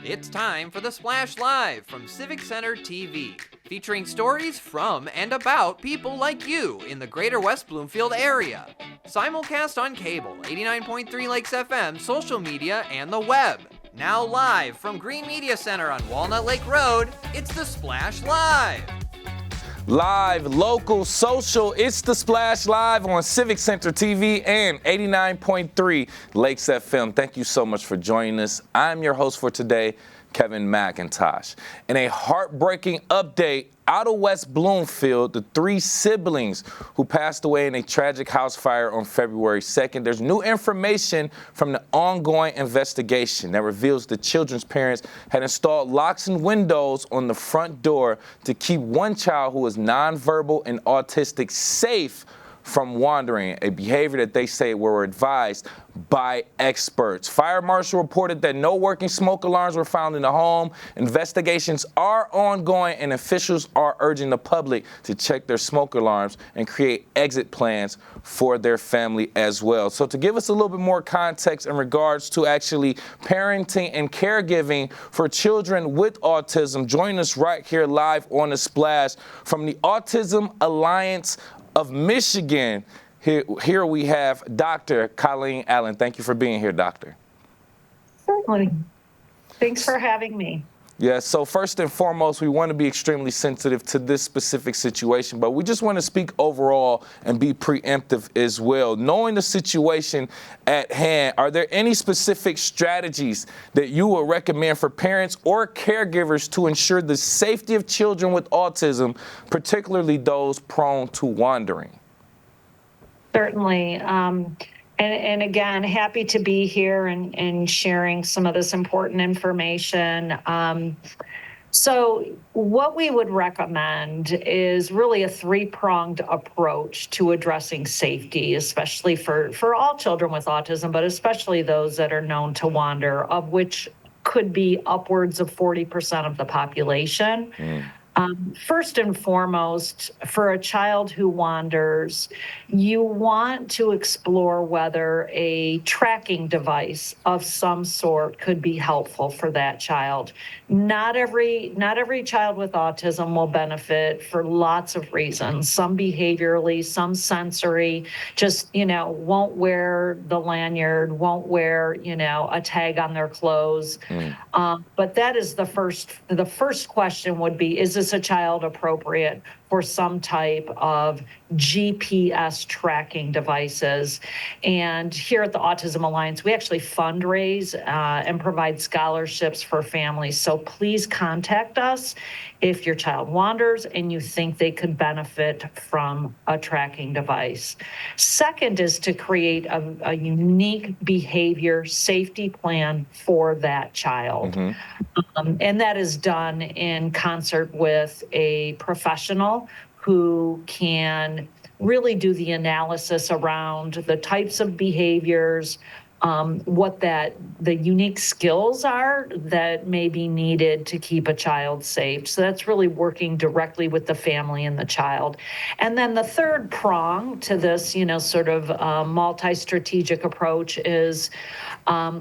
It's time for the Splash Live from Civic Center TV, featuring stories from and about people like you in the Greater West Bloomfield area. Simulcast on cable, 89.3 Lakes FM, social media, and the web. Now live from Green Media Center on Walnut Lake Road, it's the Splash Live. Live, local, social, it's the Splash Live on Civic Center TV and 89.3 Lakes FM. Thank you so much for joining us. I'm your host for today, Kevin McIntosh. In a heartbreaking update, out of West Bloomfield, the three siblings who passed away in a tragic house fire on February 2nd, there's new information from the ongoing investigation that reveals the children's parents had installed locks and windows on the front door to keep one child who is nonverbal and autistic safe from wandering, a behavior that they say were advised by experts. Fire marshal reported that no working smoke alarms were found in the home. Investigations are ongoing, and officials are urging the public to check their smoke alarms and create exit plans for their family as well. So to give us a little bit more context in regards to actually parenting and caregiving for children with autism, join us right here live on the Splash from the Autism Alliance of Michigan. Here we have Dr. Colleen Allen. Thank you for being here, Doctor. Certainly. Thanks for having me. Yeah, so first and foremost, we want to be extremely sensitive to this specific situation, but we just want to speak overall and be preemptive as well. Knowing the situation at hand, are there any specific strategies that you would recommend for parents or caregivers to ensure the safety of children with autism, particularly those prone to wandering? Certainly. And again, happy to be here and sharing some of this important information. So what we would recommend is really a three-pronged approach to addressing safety, especially for all children with autism, but especially those that are known to wander, of which could be upwards of 40% of the population. First and foremost, for a child who wanders, you want to explore whether a tracking device of some sort could be helpful for that child. Not every child with autism will benefit for lots of reasons, some behaviorally, some sensory, just, won't wear the lanyard, won't wear, a tag on their clothes. But that is the first question would be, is this a child appropriate for some type of GPS tracking devices? And here at the Autism Alliance, we actually fundraise and provide scholarships for families. So please contact us if your child wanders and you think they could benefit from a tracking device. Second is to create a unique behavior safety plan for that child. And that is done in concert with a professional who can really do the analysis around the types of behaviors, what the unique skills are that may be needed to keep a child safe. So that's really working directly with the family and the child. And then the third prong to this, sort of multi-strategic approach is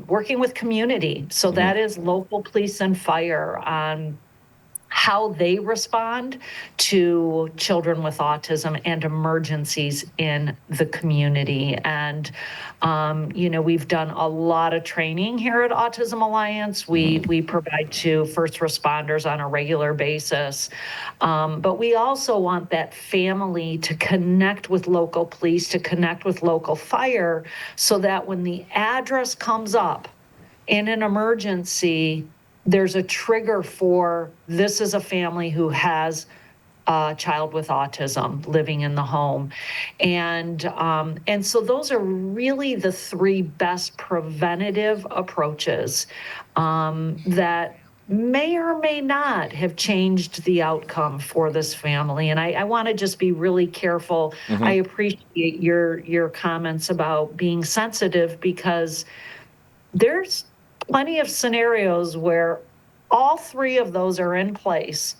working with community. So that is local police and fire on how they respond to children with autism and emergencies in the community. And, we've done a lot of training here at Autism Alliance. We provide to first responders on a regular basis. But we also want that family to connect with local police, to connect with local fire, so that when the address comes up in an emergency, there's a trigger for this is a family who has a child with autism living in the home. And so those are really the three best preventative approaches that may or may not have changed the outcome for this family. And I want to just be really careful. I appreciate your comments about being sensitive, because there's plenty of scenarios where all three of those are in place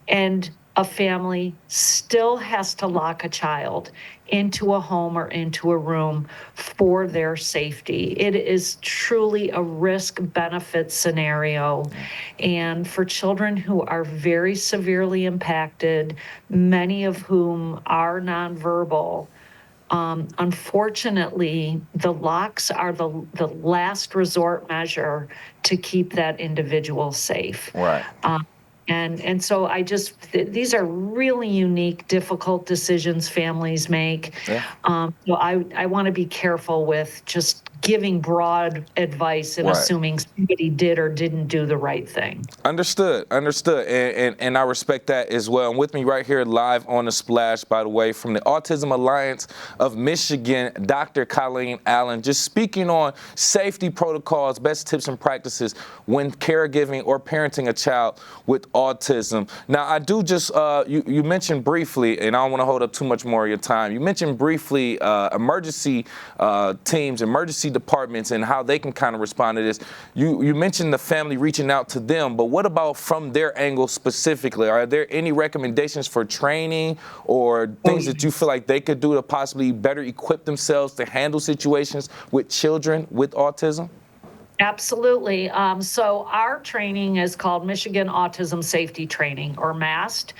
and a family still has to lock a child into a home or into a room for their safety. It is truly a risk-benefit scenario. And for children who are very severely impacted, many of whom are nonverbal, unfortunately, the locks are the last resort measure to keep that individual safe. Right. And so these are really unique, difficult decisions families make. Yeah. So I want to be careful with just giving broad advice and Right. assuming somebody did or didn't do the right thing. Understood. And I respect that as well. And with me right here live on the Splash, by the way, from the Autism Alliance of Michigan, Dr. Colleen Allen, just speaking on safety protocols, best tips and practices when caregiving or parenting a child with autism. Now, I do just, you mentioned briefly, and I don't want to hold up too much more of your time, you mentioned briefly emergency teams, emergency departments, and how they can kind of respond to this. You mentioned the family reaching out to them, but what about from their angle specifically? Are there any recommendations for training or things that you feel like they could do to possibly better equip themselves to handle situations with children with autism? Absolutely. So our training is called Michigan Autism Safety Training, or MAST.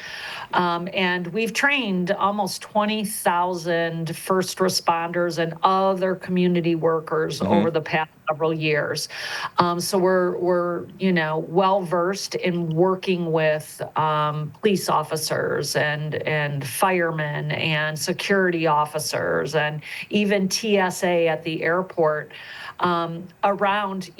And we've trained almost 20,000 first responders and other community workers over the past several years. So we're well versed in working with police officers and firemen and security officers and even TSA at the airport. Around,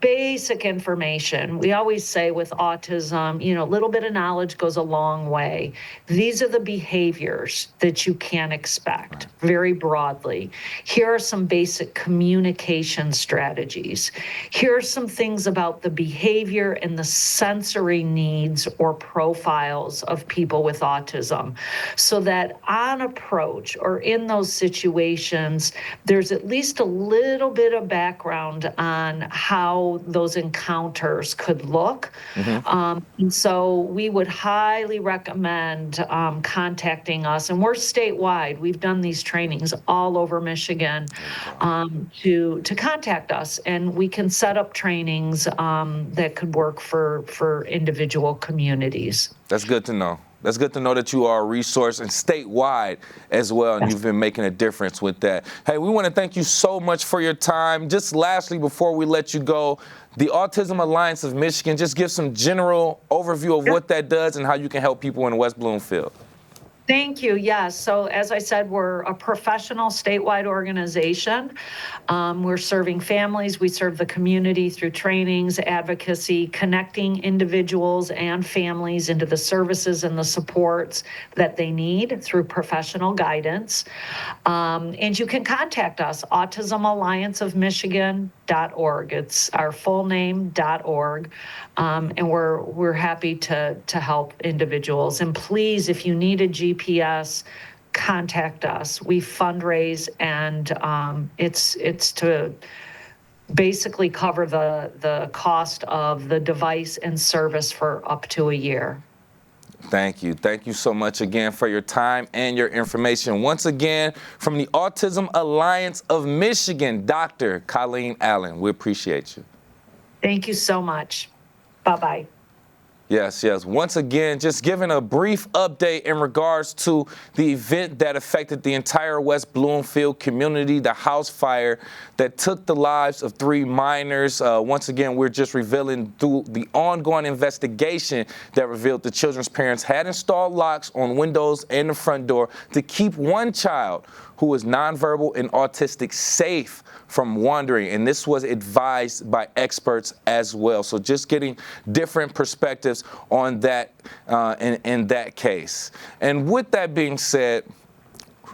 basic information. We always say with autism, a little bit of knowledge goes a long way. These are the behaviors that you can expect very broadly. Here are some basic communication strategies. Here are some things about the behavior and the sensory needs or profiles of people with autism, so that on approach or in those situations, there's at least a little bit of background on how those encounters could look. And so we would highly recommend contacting us. And we're statewide. We've done these trainings all over Michigan to contact us. And we can set up trainings that could work for individual communities. That's good to know. That's good to know that you are a resource and statewide as well, and you've been making a difference with that. Hey, we want to thank you so much for your time. Just lastly, before we let you go, the Autism Alliance of Michigan, just give some general overview of what that does and how you can help people in West Bloomfield. Thank you. Yes. So as I said, we're a professional statewide organization. We're serving families. We serve the community through trainings, advocacy, connecting individuals and families into the services and the supports that they need through professional guidance. And you can contact us, autismallianceofmichigan.org. It's our full name, .org. And we're happy to help individuals. And please, if you need a GPS, contact us. We fundraise, and it's to basically cover the cost of the device and service for up to a year. Thank you. Thank you so much again for your time and your information. Once again, from the Autism Alliance of Michigan, Dr. Colleen Allen, we appreciate you. Thank you so much. Bye-bye. Yes. Once again, just giving a brief update in regards to the event that affected the entire West Bloomfield community, the house fire that took the lives of 3 minors. Once again, we're just revealing through the ongoing investigation that revealed the children's parents had installed locks on windows and the front door to keep one child who was nonverbal and autistic safe from wandering, and this was advised by experts as well. So just getting different perspectives on that in that case. And with that being said,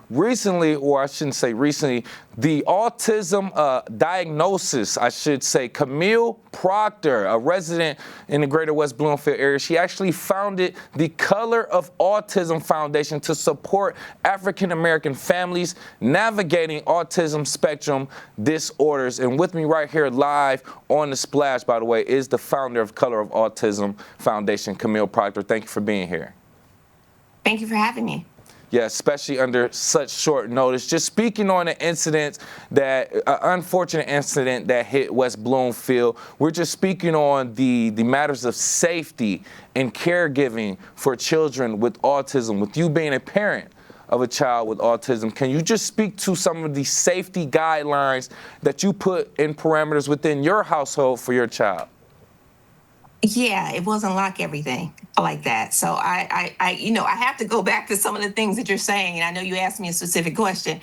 recently, or I shouldn't say recently, the autism diagnosis, I should say, Camille Proctor, a resident in the Greater West Bloomfield area, she actually founded the Color of Autism Foundation to support African-American families navigating autism spectrum disorders. And with me right here live on the Splash, by the way, is the founder of Color of Autism Foundation, Camille Proctor. Thank you for being here. Thank you for having me. Yeah, especially under such short notice. Just speaking on an incident unfortunate incident that hit West Bloomfield, we're just speaking on the matters of safety and caregiving for children with autism. With you being a parent of a child with autism, can you just speak to some of the safety guidelines that you put in parameters within your household for your child? Yeah, it wasn't like everything like that. So I have to go back to some of the things that you're saying. And I know you asked me a specific question.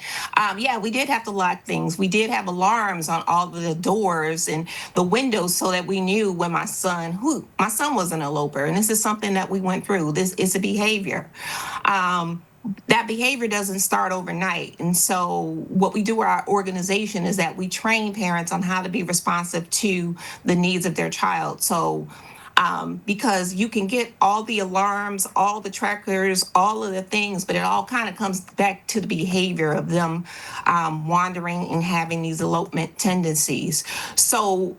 Yeah, we did have to lock things. We did have alarms on all of the doors and the windows so that we knew when my son was an eloper. And this is something that we went through. This is a behavior. That behavior doesn't start overnight. And so what we do at our organization is that we train parents on how to be responsive to the needs of their child. So because you can get all the alarms, all the trackers, all of the things, but it all kind of comes back to the behavior of them wandering and having these elopement tendencies. So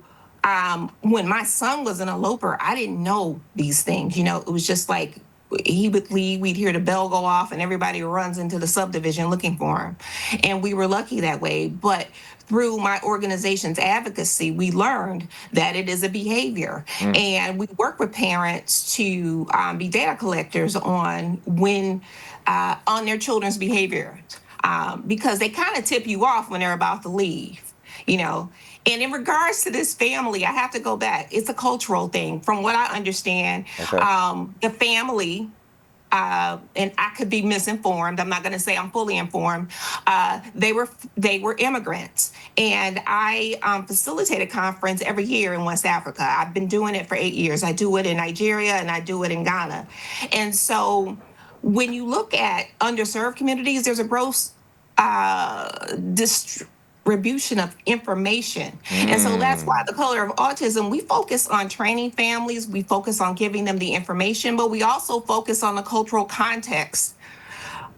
when my son was an eloper, I didn't know these things. It was just like he would leave, we'd hear the bell go off, and everybody runs into the subdivision looking for him. And we were lucky that way. But through my organization's advocacy, we learned that it is a behavior. And we work with parents to be data collectors on on their children's behavior, because they kind of tip you off when they're about to leave, And in regards to this family, I have to go back. It's a cultural thing. From what I understand, Okay. The family, and I could be misinformed. I'm not going to say I'm fully informed. They were immigrants, and I facilitate a conference every year in West Africa. I've been doing it for 8 years. I do it in Nigeria and I do it in Ghana. And so when you look at underserved communities, there's a gross distribution of information. And so that's why the color of autism, we focus on training families, we focus on giving them the information, but we also focus on the cultural context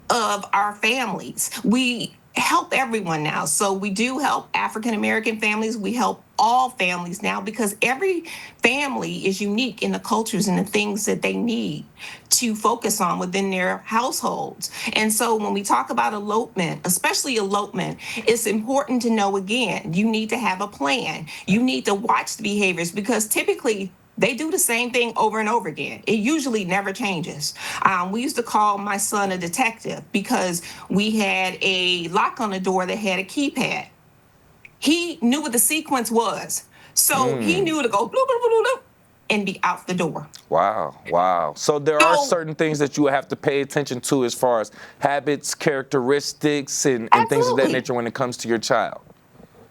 of our families. We help everyone now. So we do help African American families. We help all families now because every family is unique in the cultures and the things that they need to focus on within their households. And so when we talk about elopement, especially elopement, it's important to know, again, you need to have a plan. You need to watch the behaviors because typically they do the same thing over and over again. It usually never changes. We used to call my son a detective because we had a lock on the door that had a keypad. He knew what the sequence was. So he knew to go bloop, bloop, bloop, bloop, and be out the door. Wow. So there are certain things that you have to pay attention to as far as habits, characteristics, and things of that nature when it comes to your child.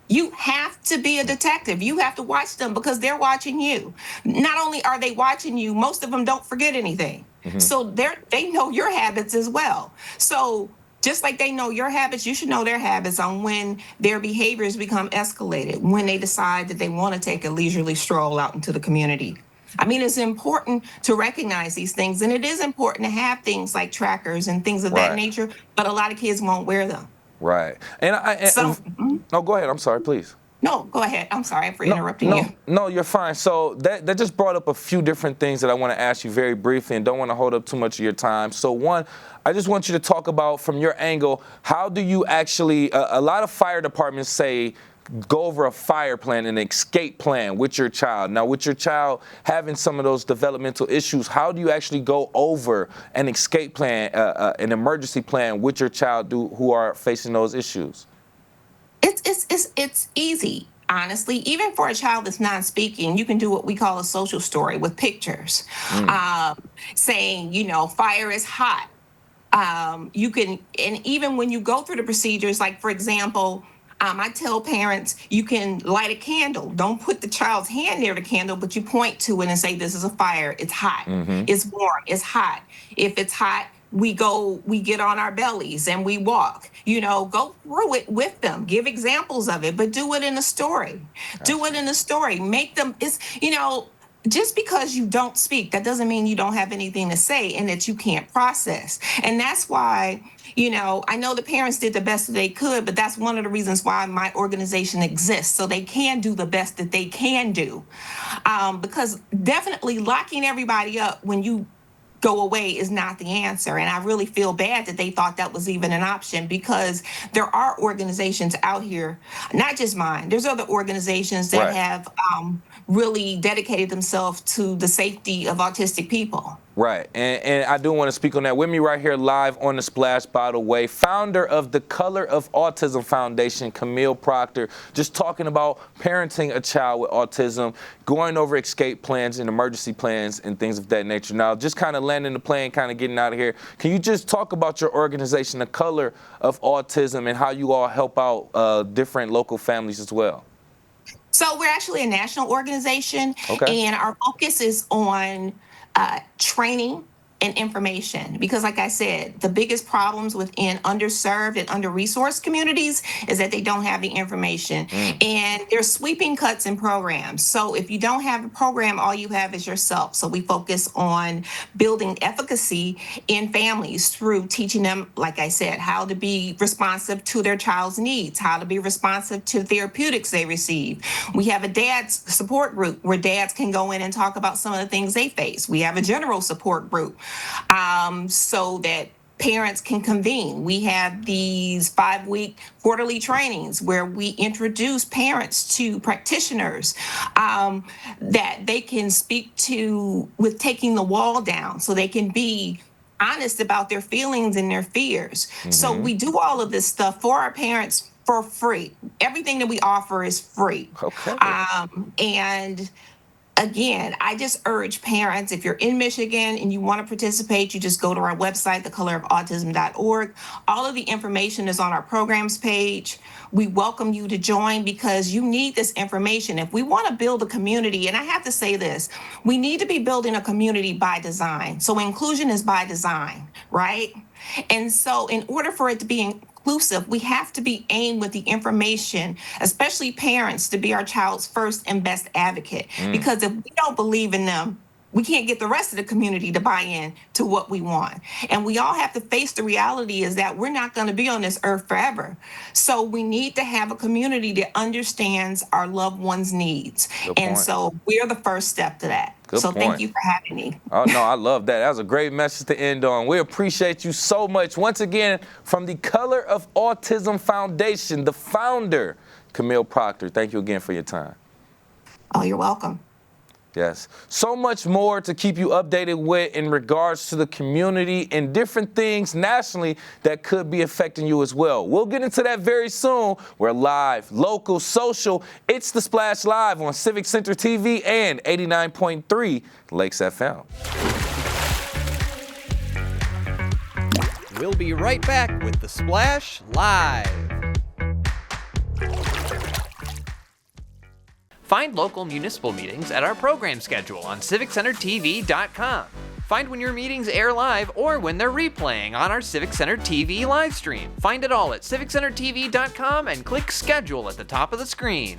You have to be a detective. You have to watch them because they're watching you. Not only are they watching you, most of them don't forget anything. So they know your habits as well. So just like they know your habits, you should know their habits on when their behaviors become escalated, when they decide that they want to take a leisurely stroll out into the community. I mean, it's important to recognize these things, and it is important to have things like trackers and things of that nature, but a lot of kids won't wear them. Right. No, go ahead. I'm sorry, please. No, go ahead. I'm sorry for interrupting you. No, you're fine. So that just brought up a few different things that I want to ask you very briefly and don't want to hold up too much of your time. So one, I just want you to talk about from your angle, how do you actually, a lot of fire departments say, go over a fire plan, an escape plan with your child. Now, with your child having some of those developmental issues, how do you actually go over an escape plan, an emergency plan with your child who are facing those issues? It's easy, honestly. Even for a child that's non-speaking, you can do what we call a social story with pictures, saying, fire is hot. You can, and even when you go through the procedures, like for example, I tell parents you can light a candle. Don't put the child's hand near the candle, but you point to it and say, this is a fire. It's hot. It's warm. It's hot. If it's hot, we get on our bellies and we walk, go through it with them, give examples of it, but do it in a story. Do it in a story. Make them, just because you don't speak, that doesn't mean you don't have anything to say and that you can't process. And that's why, I know the parents did the best that they could, but that's one of the reasons why my organization exists, so they can do the best that they can do. Because definitely locking everybody up when you go away is not the answer. And I really feel bad that they thought that was even an option, because there are organizations out here, not just mine, there's other organizations that have really dedicated themselves to the safety of autistic people. Right, and I do want to speak on that. With me right here live on the Splash, by the way, founder of the Color of Autism Foundation, Camille Proctor, just talking about parenting a child with autism, going over escape plans and emergency plans and things of that nature. Now, just kind of landing the plane, kind of getting out of here, can you just talk about your organization, the Color of Autism, and how you all help out different local families as well? So we're actually a national organization, and our focus is on training and information, because like I said, the biggest problems within underserved and under-resourced communities is that they don't have the information. And there's sweeping cuts in programs. So if you don't have a program, all you have is yourself. So we focus on building efficacy in families through teaching them, like I said, how to be responsive to their child's needs, how to be responsive to therapeutics they receive. We have a dad's support group where dads can go in and talk about some of the things they face. We have a general support group so that parents can convene. We have these 5-week quarterly trainings where we introduce parents to practitioners that they can speak to with taking the wall down, so they can be honest about their feelings and their fears. So we do all of this stuff for our parents for free. Everything that we offer is free. And again, I just urge parents, if you're in Michigan and you want to participate, you just go to our website, thecolorofautism.org. All of the information is on our programs page. We welcome you to join, because you need this information. If we want to build a community, and I have to say this, we need to be building a community by design. So inclusion is by design, right? And so in order for it to be inclusive, we have to be aimed with the information, especially parents, to be our child's first and best advocate. Because if we don't believe in them, we can't get the rest of the community to buy in to what we want. And we all have to face the reality is that we're not going to be on this earth forever. So we need to have a community that understands our loved ones' needs. So we're the first step to that. Thank you for having me. Oh, no, I love that. That was a great message to end on. We appreciate you so much. Once again, from the Color of Autism Foundation, the founder, Camille Proctor, thank you again for your time. Oh, you're welcome. Yes. So much more to keep you updated with in regards to the community and different things nationally that could be affecting you as well. We'll get into that very soon. We're live, local, social. It's The Splash Live on Civic Center TV and 89.3 Lakes FM. We'll be right back with The Splash Live. Find local municipal meetings at our program schedule on civiccentertv.com. Find when your meetings air live or when they're replaying on our Civic Center TV live stream. Find it all at civiccentertv.com and click schedule at the top of the screen.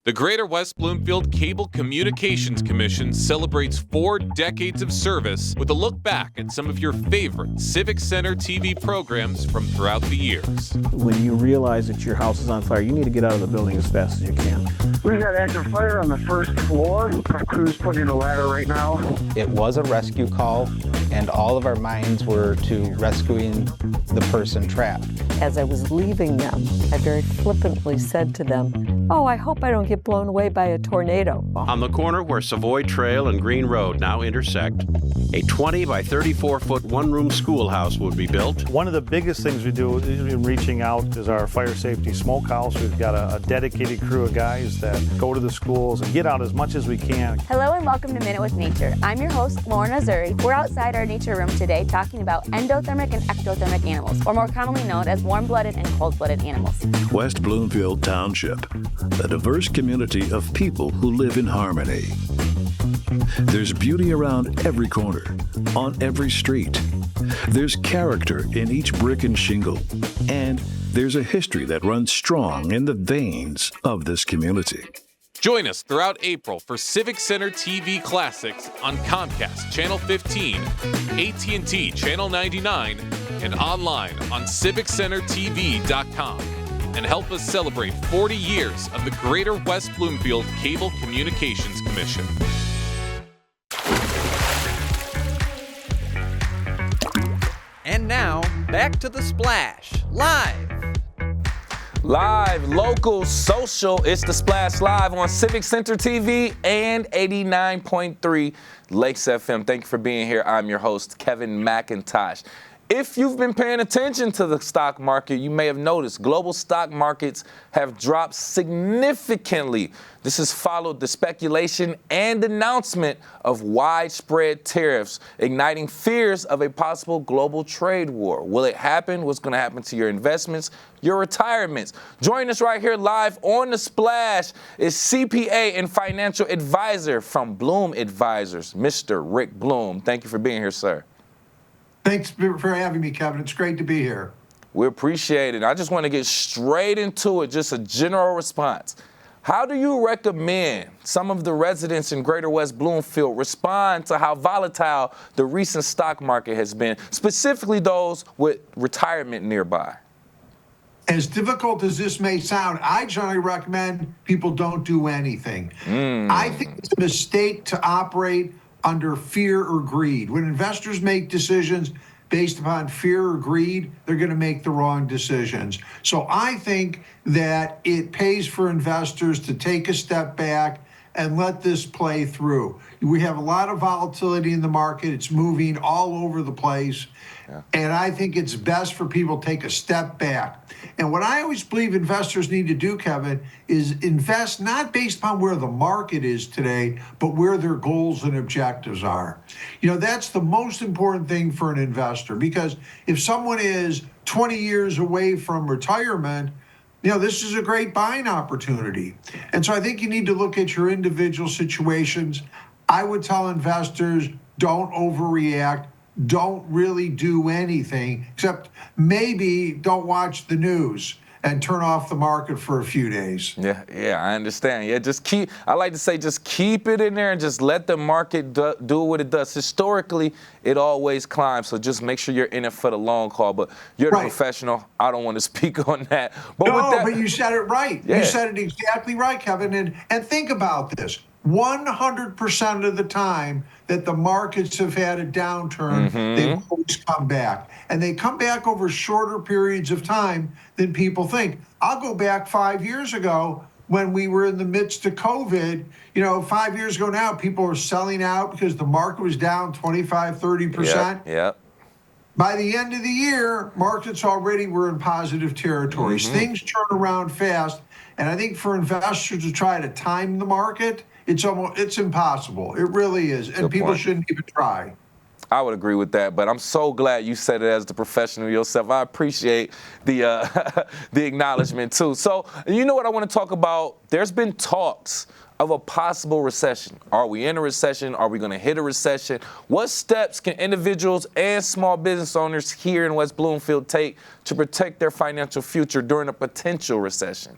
The Greater West Bloomfield Cable Communications Commission celebrates 4 decades of service with a look back at some of your favorite Civic Center TV programs from throughout the years. When you realize that your house is on fire, you need to get out of the building as fast as you can. We've got active fire on the first floor. Our crew's putting a ladder right now. It was a rescue call, and all of our minds were to rescuing the person trapped. As I was leaving them, I very flippantly said to them, "Oh, I hope I don't get blown away by a tornado." On the corner where Savoy Trail and Green Road now intersect, a 20 by 34-foot one-room schoolhouse would be built. One of the biggest things we do in reaching out is our fire safety smokehouse. We've got a dedicated crew of guys that go to the schools and get out as much as we can. Hello and welcome to Minute with Nature. I'm your host, Lauren Azuri. We're outside our nature room today talking about endothermic and ectothermic animals, or more commonly known as warm-blooded and cold-blooded animals. West Bloomfield Township, a diverse community of people who live in harmony. There's beauty around every corner, on every street. There's character in each brick and shingle, and there's a history that runs strong in the veins of this community. Join us throughout April for Civic Center TV Classics on Comcast Channel 15, AT&T Channel 99, and online on civiccentertv.com. And help us celebrate 40 years of the Greater West Bloomfield Cable Communications Commission. back to the Splash, live. Live, local, social, it's the Splash Live on Civic Center TV and 89.3 Lakes FM. Thank you for being here. I'm your host, Kevin McIntosh. If you've been paying attention to the stock market, you may have noticed global stock markets have dropped significantly. This has followed the speculation and announcement of widespread tariffs, igniting fears of a possible global trade war. Will it happen? What's going to happen to your investments, your retirements? Join us right here live on The Splash is CPA and financial advisor from Bloom Advisors, Mr. Rick Bloom. Thank you for being here, sir. Thanks for having me, Kevin. It's great to be here. We appreciate it. I just want to get straight into it, just a general response. How do you recommend some of the residents in Greater West Bloomfield respond to how volatile the recent stock market has been, specifically those with retirement nearby? As difficult as this may sound, I generally recommend people don't do anything. I think it's a mistake to operate under fear or greed. When investors make decisions based upon fear or greed, they're going to make the wrong decisions. So I think that it pays for investors to take a step back and let this play through. We have a lot of volatility in the market. It's moving all over the place. And I think it's best for people to take a step back. And what I always believe investors need to do, Kevin, is invest not based upon where the market is today, but where their goals and objectives are. You know, that's the most important thing for an investor, because if someone is 20 years away from retirement, you know, this is a great buying opportunity. And so I think you need to look at your individual situations. I would tell investors, don't overreact. Don't really do anything, except maybe don't watch the news and turn off the market for a few days. Yeah, I understand. Yeah, I like to say just keep it in there and just let the market do what it does. Historically, it always climbs, so just make sure you're in it for the long haul. But you're the professional. I don't want to speak on that. But but you said it right. Yeah. You said it exactly right, Kevin. And think about this. 100% of the time that the markets have had a downturn, they've always come back. And they come back over shorter periods of time than people think. I'll go back 5 years ago when we were in the midst of COVID. You know, 5 years ago now, people were selling out because the market was down 25, 30%. Yep. By the end of the year, markets already were in positive territories. Things turn around fast. And I think for investors to try to time the market, it's impossible. It really is. And people shouldn't even try. I would agree with that, but I'm so glad you said it as the professional yourself. I appreciate the the acknowledgement too. So you know what I want to talk about? There's been talks of a possible recession. Are we in a recession? Are we going to hit a recession? What steps can individuals and small business owners here in West Bloomfield take to protect their financial future during a potential recession?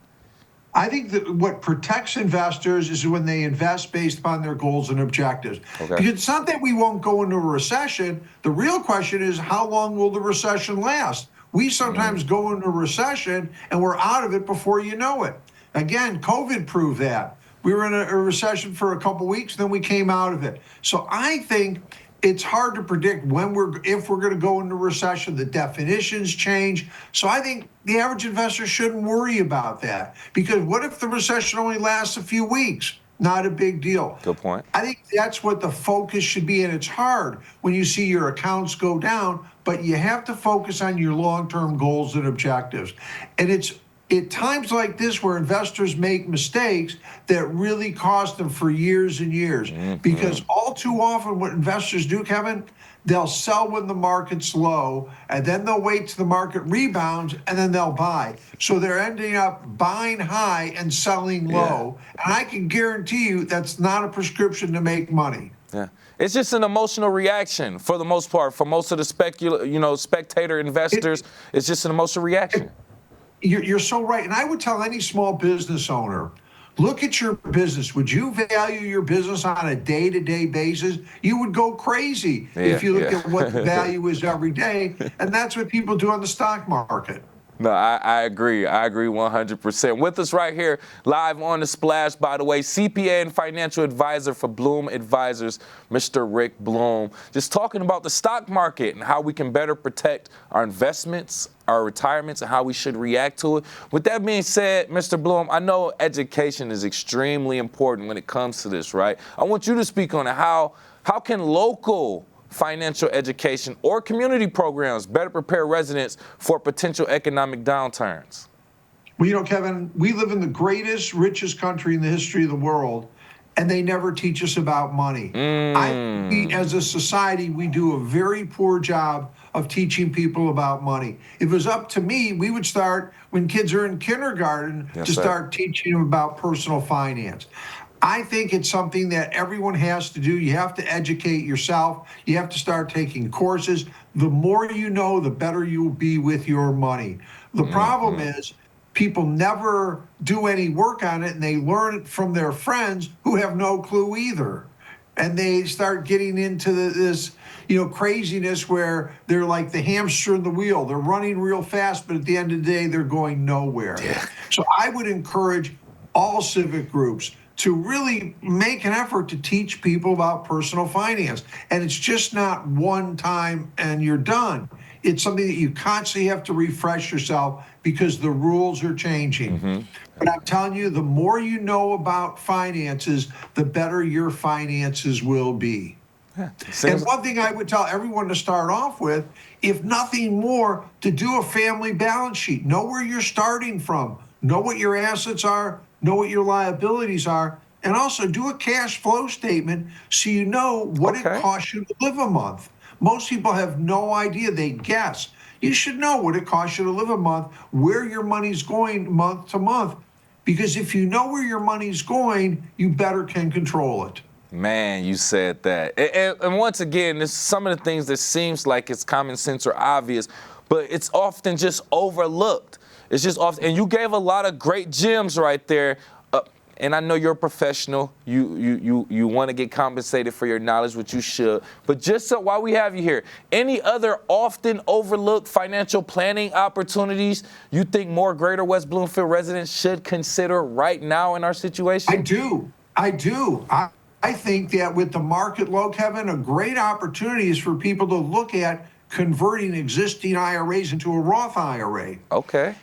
I think that what protects investors is when they invest based upon their goals and objectives. Because it's not that we won't go into a recession. The real question is, how long will the recession last? We sometimes go into a recession and we're out of it before you know it. Again, COVID proved that. We were in a recession for a couple weeks, then we came out of it. So I think it's hard to predict if we're going to go into recession. The definitions change. So I think the average investor shouldn't worry about that, because what if the recession only lasts a few weeks? Not a big deal. Good point. I think that's what the focus should be, and it's hard when you see your accounts go down, but you have to focus on your long-term goals and objectives. And it's at times like this where investors make mistakes that really cost them for years and years. Because all too often what investors do, Kevin, they'll sell when the market's low, and then they'll wait till the market rebounds, and then they'll buy. So they're ending up buying high and selling low. And I can guarantee you that's not a prescription to make money. Yeah. It's just an emotional reaction for the most part. For most of the spectator investors, it's just an emotional reaction. You're so right. And I would tell any small business owner, look at your business. Would you value your business on a day-to-day basis? You would go crazy if you look at what the value is every day. And that's what people do on the stock market. No, I agree. I agree 100%. With us right here, live on the Splash, by the way, CPA and financial advisor for Bloom Advisors, Mr. Rick Bloom. Just talking about the stock market and how we can better protect our investments, our retirements, and how we should react to it. With that being said, Mr. Bloom, I know education is extremely important when it comes to this, right? I want you to speak on it. How can local financial education or community programs better prepare residents for potential economic downturns? Well, Kevin, we live in the greatest, richest country in the history of the world, and they never teach us about money. As a society, we do a very poor job of teaching people about money. If it was up to me, we would start when kids are in kindergarten start teaching them about personal finance. I think it's something that everyone has to do. You have to educate yourself. You have to start taking courses. The more you know, the better you'll be with your money. The problem is people never do any work on it, and they learn it from their friends who have no clue either. And they start getting into this, craziness where they're like the hamster in the wheel. They're running real fast, but at the end of the day, they're going nowhere. Yeah. So I would encourage all civic groups to really make an effort to teach people about personal finance. And it's just not one time and you're done. It's something that you constantly have to refresh yourself because the rules are changing. But I'm telling you, the more you know about finances, the better your finances will be. Yeah. And one thing I would tell everyone to start off with, if nothing more, to do a family balance sheet. Know where you're starting from. Know what your assets are. Know what your liabilities are, and also do a cash flow statement so you know what it costs you to live a month. Most people have no idea. They guess. You should know what it costs you to live a month, where your money's going month to month, because if you know where your money's going, you better can control it. Man, you said that. And once again, this is some of the things that seems like it's common sense or obvious, but it's often just overlooked. It's just often, and you gave a lot of great gems right there. And I know you're a professional. You want to get compensated for your knowledge, which you should. But just so while we have you here, any other often overlooked financial planning opportunities you think more Greater West Bloomfield residents should consider right now in our situation? I do. I think that with the market low, Kevin, a great opportunity is for people to look at converting existing IRAs into a Roth IRA. Okay.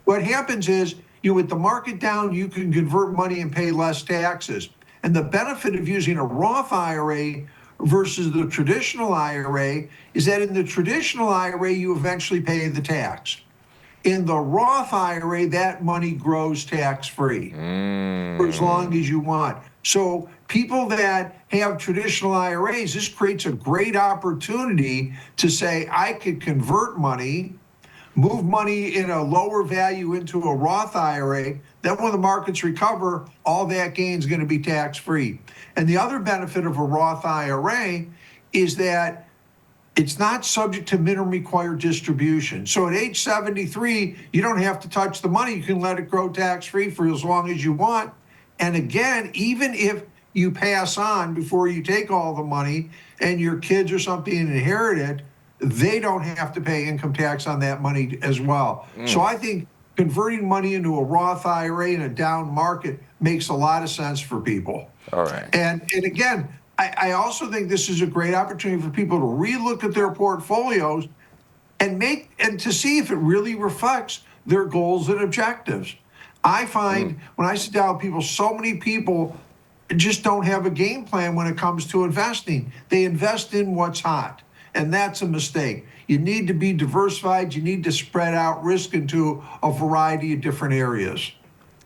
What happens is, with the market down, you can convert money and pay less taxes. And the benefit of using a Roth IRA versus the traditional IRA is that in the traditional IRA, you eventually pay the tax. In the Roth IRA, that money grows tax-free for as long as you want. So people that have traditional IRAs, this creates a great opportunity to say, I could convert money, move money in a lower value into a Roth IRA, then when the markets recover, all that gain is going to be tax-free. And the other benefit of a Roth IRA is that it's not subject to minimum required distribution. So at age 73, you don't have to touch the money. You can let it grow tax-free for as long as you want. And again, even if you pass on before you take all the money and your kids or something inherit it, they don't have to pay income tax on that money as well. So I think converting money into a Roth IRA in a down market makes a lot of sense for people. All right. And again, I also think this is a great opportunity for people to relook at their portfolios and to see if it really reflects their goals and objectives. I find when I sit down with people, so many people just don't have a game plan when it comes to investing. They invest in what's hot. And that's a mistake. You need to be diversified. You need to spread out risk into a variety of different areas.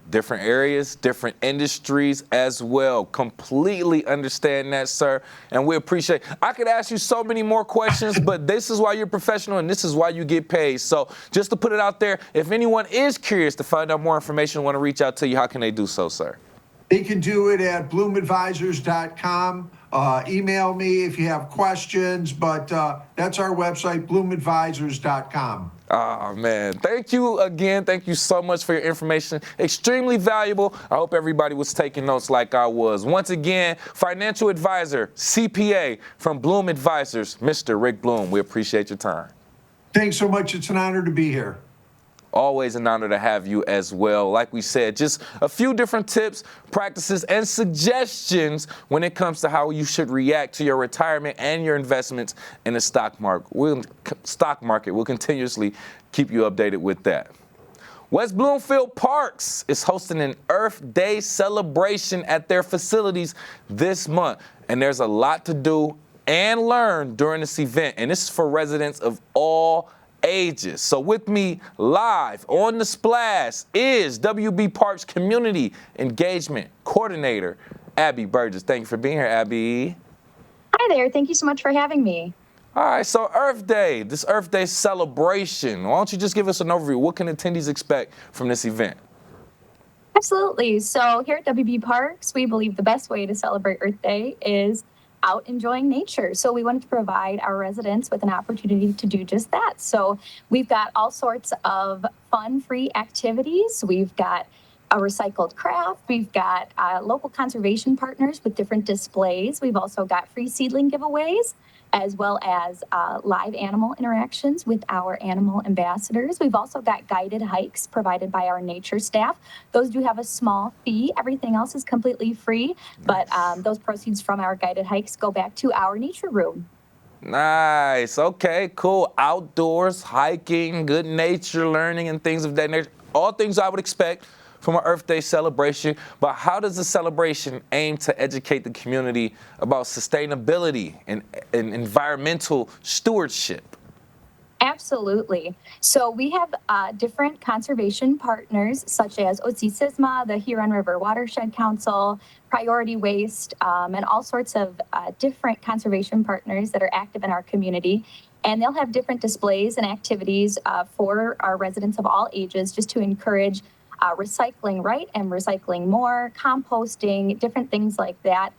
Different areas, different industries as well. Completely understand that, sir. And we appreciate it. I could ask you so many more questions, but this is why you're professional and this is why you get paid. So just to put it out there, if anyone is curious to find out more information, want to reach out to you, how can they do so, sir? They can do it at bloomadvisors.com. Email me if you have questions, but that's our website, bloomadvisors.com. Oh, man. Thank you again. Thank you so much for your information. Extremely valuable. I hope everybody was taking notes like I was. Once again, financial advisor, CPA from Bloom Advisors, Mr. Rick Bloom. We appreciate your time. Thanks so much. It's an honor to be here. Always an honor to have you as well. Like we said, just a few different tips, practices, and suggestions when it comes to how you should react to your retirement and your investments in the stock market. We'll continuously keep you updated with that. West Bloomfield Parks is hosting an Earth Day celebration at their facilities this month. And there's a lot to do and learn during this event. And this is for residents of all ages. So with me live on the Splash is WB Parks Community Engagement Coordinator, Abby Burgess. Thank you for being here, Abby. Hi there. Thank you so much for having me. All right, so Earth Day, this Earth Day celebration. Why don't you just give us an overview? What can attendees expect from this event? Absolutely. So here at WB Parks, we believe the best way to celebrate Earth Day is out enjoying nature. So we wanted to provide our residents with an opportunity to do just that. So we've got all sorts of fun, free activities. We've got a recycled craft. We've got local conservation partners with different displays. We've also got free seedling giveaways, as well as live animal interactions with our animal ambassadors. We've also got guided hikes provided by our nature staff. Those do have a small fee. Everything else is completely free, but those proceeds from our guided hikes go back to our nature room. Nice. Okay, cool. Outdoors, hiking, good nature learning, and things of that nature. All things I would expect from an Earth Day celebration. But how does the celebration aim to educate the community about sustainability and environmental stewardship? Absolutely. So we have different conservation partners such as OCSISMA, the Huron River Watershed Council, Priority Waste, and all sorts of different conservation partners that are active in our community. And they'll have different displays and activities for our residents of all ages just to encourage recycling right and recycling more, composting, different things like that,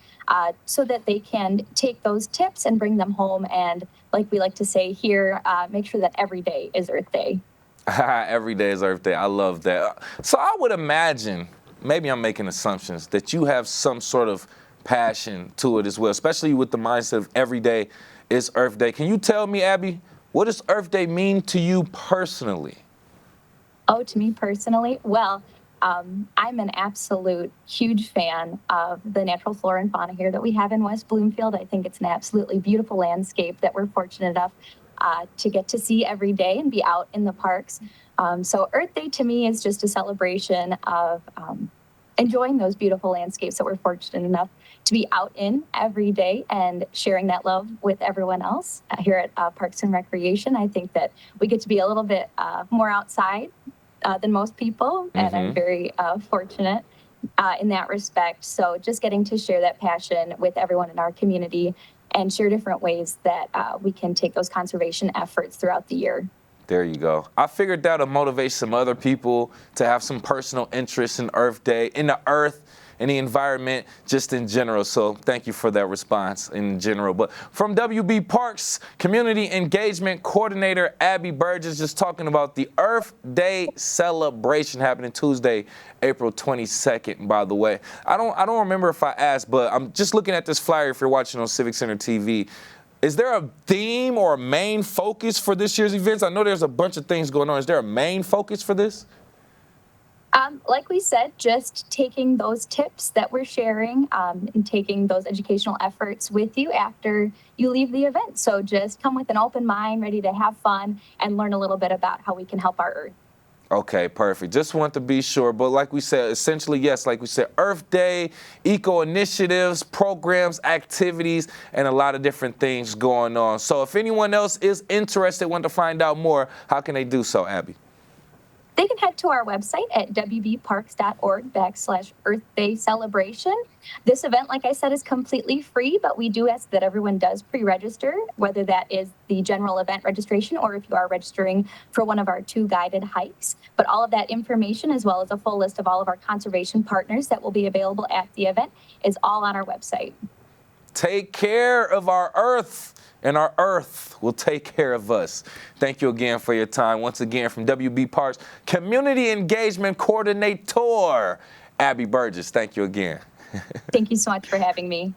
so that they can take those tips and bring them home. And like we like to say here, make sure that every day is Earth Day. Every day is Earth Day. I love that. So I would imagine, maybe I'm making assumptions, that you have some sort of passion to it as well, especially with the mindset of every day is Earth Day. Can you tell me, Abby, what does Earth Day mean to you personally? Oh, to me personally? Well, I'm an absolute huge fan of the natural flora and fauna here that we have in West Bloomfield. I think it's an absolutely beautiful landscape that we're fortunate enough to get to see every day and be out in the parks. So Earth Day to me is just a celebration of enjoying those beautiful landscapes that we're fortunate enough to be out in every day and sharing that love with everyone else here at Parks and Recreation. I think that we get to be a little bit more outside than most people, and I'm very fortunate in that respect. So just getting to share that passion with everyone in our community and share different ways that we can take those conservation efforts throughout the year. There you go. I figured that'll motivate some other people to have some personal interest in Earth Day, in the earth, and the environment just in general. So thank you for that response in general. But from WB Parks, Community Engagement Coordinator Abby Burgess, just talking about the Earth Day celebration happening Tuesday, April 22nd, by the way. I don't remember if I asked, but I'm just looking at this flyer if you're watching on Civic Center TV. Is there a theme or a main focus for this year's events? I know there's a bunch of things going on. Is there a main focus for this? Like we said, just taking those tips that we're sharing and taking those educational efforts with you after you leave the event. So just come with an open mind, ready to have fun and learn a little bit about how we can help our Earth. Okay, perfect. Just want to be sure. But like we said, essentially, yes, like we said, Earth Day, eco initiatives, programs, activities, and a lot of different things going on. So if anyone else is interested, want to find out more, how can they do so, Abby? They can head to our website at wbparks.org/Earth Day celebration. This event, like I said, is completely free, but we do ask that everyone does pre-register, whether that is the general event registration or if you are registering for one of our 2 guided hikes. But all of that information, as well as a full list of all of our conservation partners that will be available at the event, is all on our website. Take care of our Earth, and our Earth will take care of us. Thank you again for your time. Once again, from WB Parks, Community Engagement Coordinator, Abby Burgess. Thank you again. Thank you so much for having me.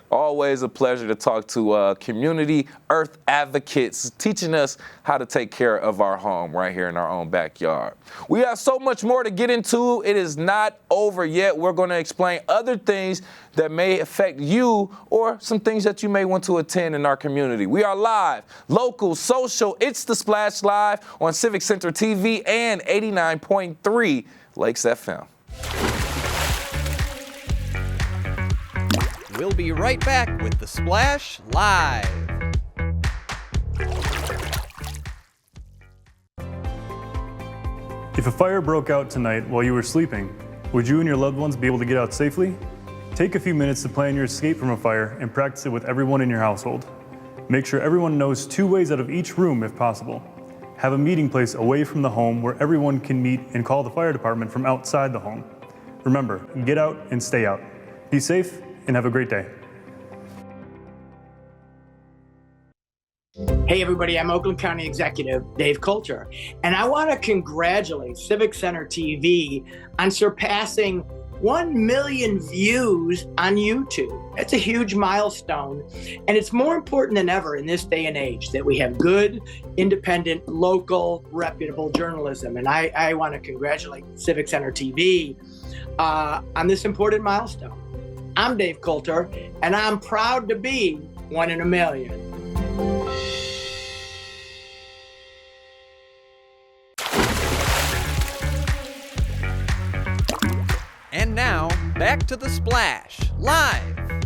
Always a pleasure to talk to community earth advocates, teaching us how to take care of our home right here in our own backyard. We have so much more to get into. It is not over yet. We're going to explain other things that may affect you or some things that you may want to attend in our community. We are live, local, social. It's The Splash Live on Civic Center TV and 89.3 Lakes FM. We'll be right back with The Splash Live. If a fire broke out tonight while you were sleeping, would you and your loved ones be able to get out safely? Take a few minutes to plan your escape from a fire and practice it with everyone in your household. Make sure everyone knows 2 ways out of each room if possible. Have a meeting place away from the home where everyone can meet and call the fire department from outside the home. Remember, get out and stay out. Be safe and have a great day. Hey everybody, I'm Oakland County Executive Dave Coulter, and I want to congratulate Civic Center TV on surpassing 1 million views on YouTube. That's a huge milestone, and it's more important than ever in this day and age that we have good, independent, local, reputable journalism, and I want to congratulate Civic Center TV on this important milestone. I'm Dave Coulter, and I'm proud to be 1 in a million. And now, back to The Splash, live.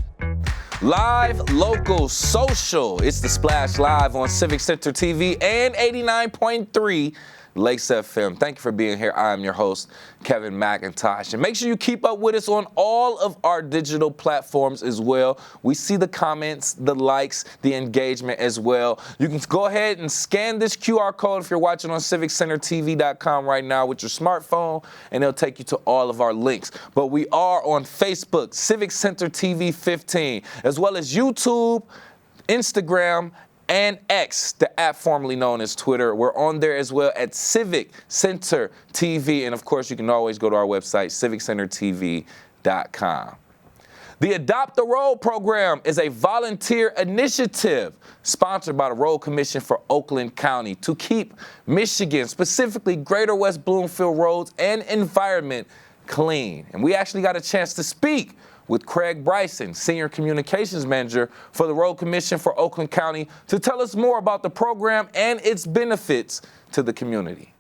Live, local, social. It's The Splash Live on Civic Center TV and 89.3 Lakes FM. Thank you for being here. I'm your host, Kevin McIntosh. And make sure you keep up with us on all of our digital platforms as well. We see the comments, the likes, the engagement as well. You can go ahead and scan this QR code if you're watching on civiccentertv.com right now with your smartphone, and it'll take you to all of our links. But we are on Facebook, Civic Center TV 15, as well as YouTube, Instagram, and X, the app formerly known as Twitter. We're on there as well at Civic Center TV. And of course, you can always go to our website, civiccentertv.com. The Adopt a Road program is a volunteer initiative sponsored by the Road Commission for Oakland County to keep Michigan, specifically Greater West Bloomfield roads and environment clean. And we actually got a chance to speak with Craig Bryson, Senior Communications Manager for the Road Commission for Oakland County, to tell us more about the program and its benefits to the community.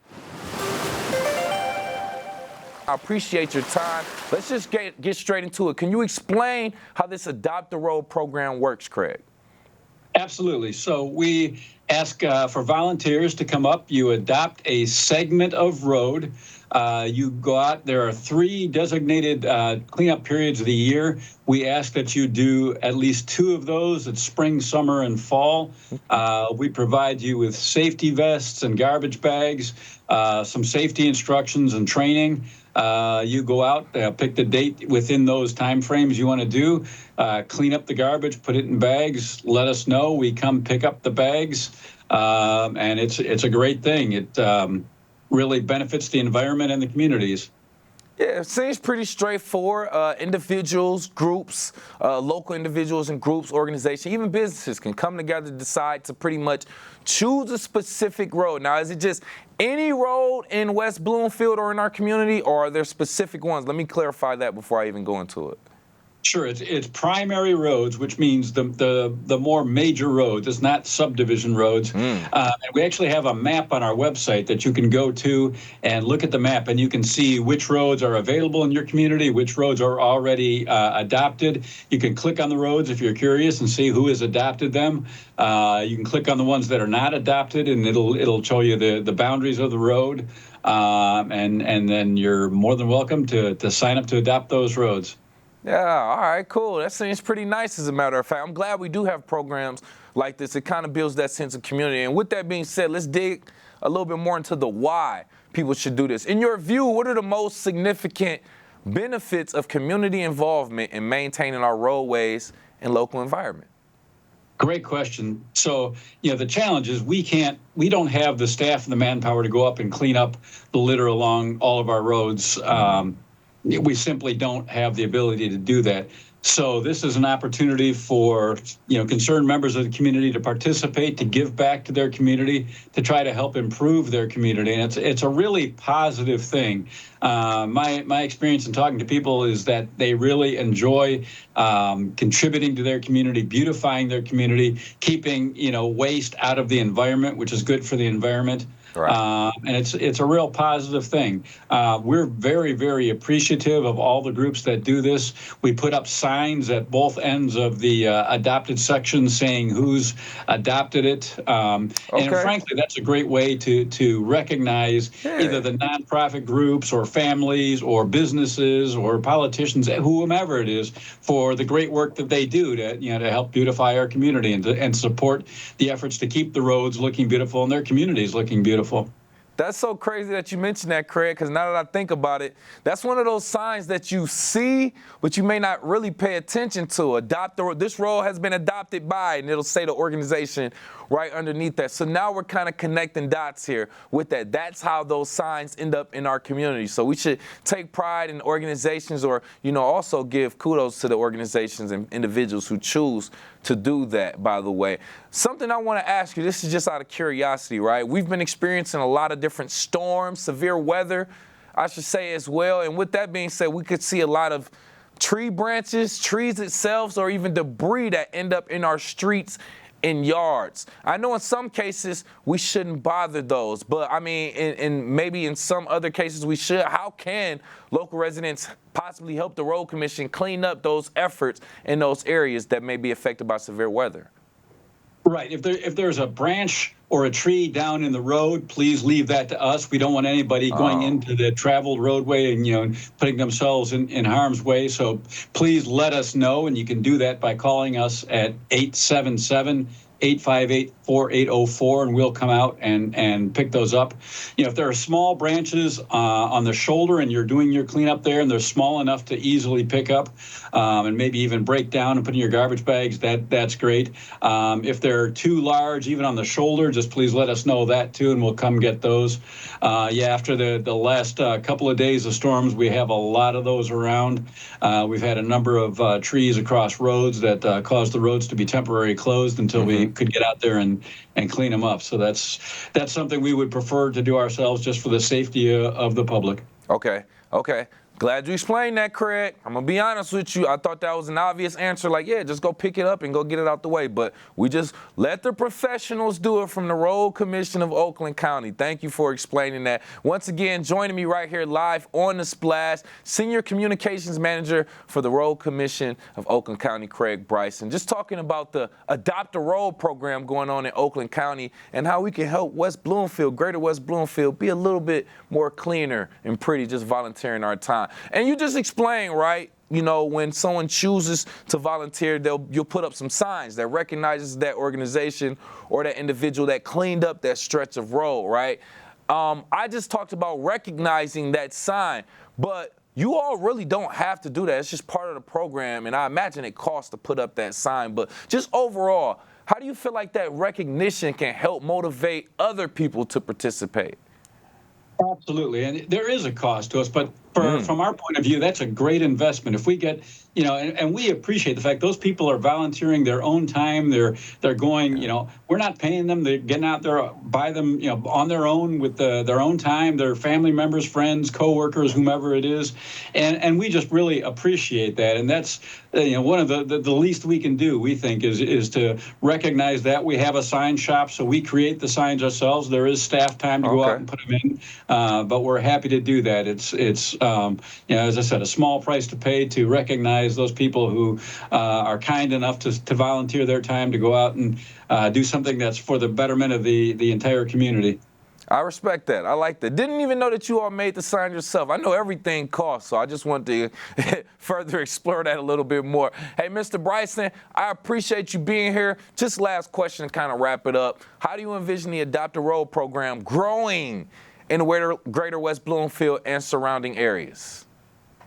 I appreciate your time. Let's just get straight into it. Can you explain how this Adopt a Road program works, Craig? Absolutely. So we ask for volunteers to come up. You adopt a segment of road. You go out. There are 3 designated cleanup periods of the year. We ask that you do at least 2 of those. It's spring, summer, and fall. We provide you with safety vests and garbage bags, some safety instructions and training. You go out, pick the date within those time frames you want to do, clean up the garbage, put it in bags, let us know. We come pick up the bags, and it's a great thing. It really benefits the environment and the communities. Yeah, it seems pretty straightforward. Individuals, groups, local individuals and groups, organizations, even businesses can come together to decide to pretty much choose a specific road. Now, is it just any road in West Bloomfield or in our community, or are there specific ones? Let me clarify that before I even go into it. Sure, it's primary roads, which means the more major roads. It's not subdivision roads. And we actually have a map on our website that you can go to and look at the map, and you can see which roads are available in your community, which roads are already adopted. You can click on the roads if you're curious and see who has adopted them. You can click on the ones that are not adopted, and it'll show you the boundaries of the road. And then you're more than welcome to sign up to adopt those roads. Yeah, all right, cool. That seems pretty nice, as a matter of fact. I'm glad we do have programs like this. It kind of builds that sense of community. And with that being said, let's dig a little bit more into the why people should do this. In your view, what are the most significant benefits of community involvement in maintaining our roadways and local environment? Great question. So, the challenge is we don't have the staff and the manpower to go up and clean up the litter along all of our roads. We simply don't have the ability to do that. So this is an opportunity for, concerned members of the community to participate, to give back to their community, to try to help improve their community. And it's a really positive thing. My experience in talking to people is that they really enjoy contributing to their community, beautifying their community, keeping, waste out of the environment, which is good for the environment. Right. And it's a real positive thing. We're very, very appreciative of all the groups that do this. We put up signs at both ends of the adopted section saying who's adopted it. And frankly, that's a great way to recognize either the nonprofit groups or families or businesses or politicians, whomever it is, for the great work that they do to help beautify our community and support the efforts to keep the roads looking beautiful and their communities looking beautiful. That's so crazy that you mentioned that, Craig, because now that I think about it, that's one of those signs that you see, but you may not really pay attention to. This road has been adopted by, and it'll say the organization right underneath that. So now we're kind of connecting dots here with that. That's how those signs end up in our community. So we should take pride in organizations or, also give kudos to the organizations and individuals who choose to do that, by the way. Something I want to ask you, this is just out of curiosity, right? We've been experiencing a lot of different storms, severe weather, I should say as well. And with that being said, we could see a lot of tree branches, trees itself, or even debris that end up in our streets in yards. I know in some cases we shouldn't bother those, but I mean, maybe in some other cases we should. How can local residents possibly help the road commission clean up those efforts in those areas that may be affected by severe weather? Right. If there's a branch or a tree down in the road, please leave that to us. We don't want anybody going into the traveled roadway and putting themselves in harm's way. So please let us know, and you can do that by calling us at 877-858-4804, and we'll come out and pick those up. If there are small branches on the shoulder and you're doing your cleanup there and they're small enough to easily pick up and maybe even break down and put in your garbage bags, that's great. If they're too large, even on the shoulder, just please let us know that too, and we'll come get those. After the last couple of days of storms, we have a lot of those around. We've had a number of trees across roads that caused the roads to be temporarily closed until we could get out there and clean them up. So that's something we would prefer to do ourselves just for the safety of the public. Okay. Glad you explained that, Craig. I'm going to be honest with you. I thought that was an obvious answer. Just go pick it up and go get it out the way. But we just let the professionals do it from the Road Commission of Oakland County. Thank you for explaining that. Once again, joining me right here live on The Splash, Senior Communications Manager for the Road Commission of Oakland County, Craig Bryson. Just talking about the Adopt a Road program going on in Oakland County and how we can help West Bloomfield, Greater West Bloomfield, be a little bit more cleaner and pretty, just volunteering our time. And you just explained, right, when someone chooses to volunteer, you'll put up some signs that recognizes that organization or that individual that cleaned up that stretch of road, right? I just talked about recognizing that sign, but you all really don't have to do that. It's just part of the program, and I imagine it costs to put up that sign. But just overall, how do you feel like that recognition can help motivate other people to participate? Absolutely, and there is a cost to us, but from our point of view, that's a great investment. If we get, and we appreciate the fact those people are volunteering their own time. They're going, we're not paying them. They're getting out there by them, on their own with their own time, their family members, friends, coworkers, whomever it is, and we just really appreciate that. And that's one of the least we can do, we think, is to recognize that. We have a sign shop, so we create the signs ourselves. There is staff time to go out and put them in, but we're happy to do that. It's as I said, a small price to pay to recognize those people who are kind enough to volunteer their time to go out and do something that's for the betterment of the entire community. I respect that. I like that. Didn't even know that you all made the sign yourself. I know everything costs, so I just want to further explore that a little bit more. Hey, Mr. Bryson, I appreciate you being here. Just last question to kind of wrap it up. How do you envision the Adopt a Road program growing in the Greater West Bloomfield and surrounding areas?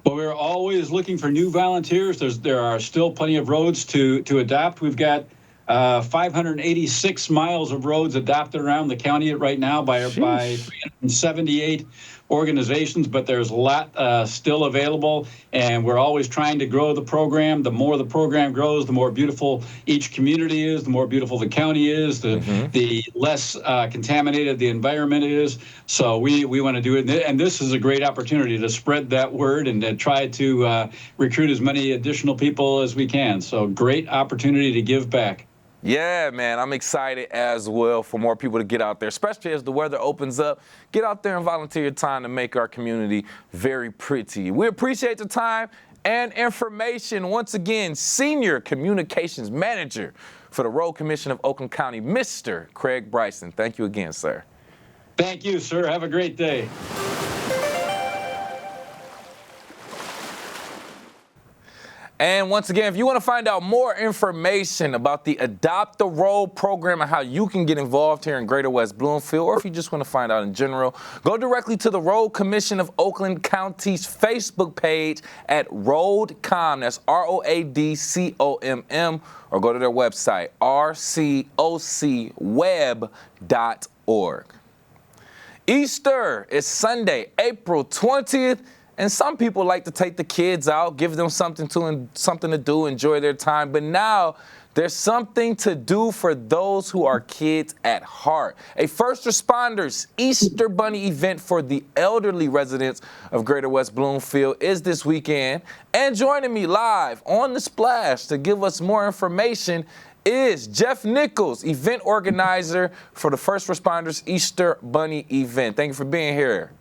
Well, we're always looking for new volunteers. There are still plenty of roads to adopt. We've got 586 miles of roads adopted around the county right now by 378 organizations, but there's a lot still available, and we're always trying to grow the program. The more the program grows, the more beautiful each community is, the more beautiful the county is, the less contaminated the environment is. So we want to do it, and this is a great opportunity to spread that word and to try to recruit as many additional people as we can. So great opportunity to give back. Yeah, man, I'm excited as well for more people to get out there, especially as the weather opens up. Get out there and volunteer your time to make our community very pretty. We appreciate the time and information. Once again, Senior Communications Manager for the Road Commission of Oakland County, Mr. Craig Bryson. Thank you again, sir. Thank you, sir. Have a great day. And once again, if you want to find out more information about the Adopt the Road program and how you can get involved here in Greater West Bloomfield, or if you just want to find out in general, go directly to the Road Commission of Oakland County's Facebook page at RoadComm, that's RoadComm, or go to their website, rcocweb.org. Easter is Sunday, April 20th. And some people like to take the kids out, give them something to do, enjoy their time. But now there's something to do for those who are kids at heart. A first responders Easter Bunny event for the elderly residents of Greater West Bloomfield is this weekend. And joining me live on the Splash to give us more information is Jeff Nichols, event organizer for the First Responders Easter Bunny event. Thank you for being here.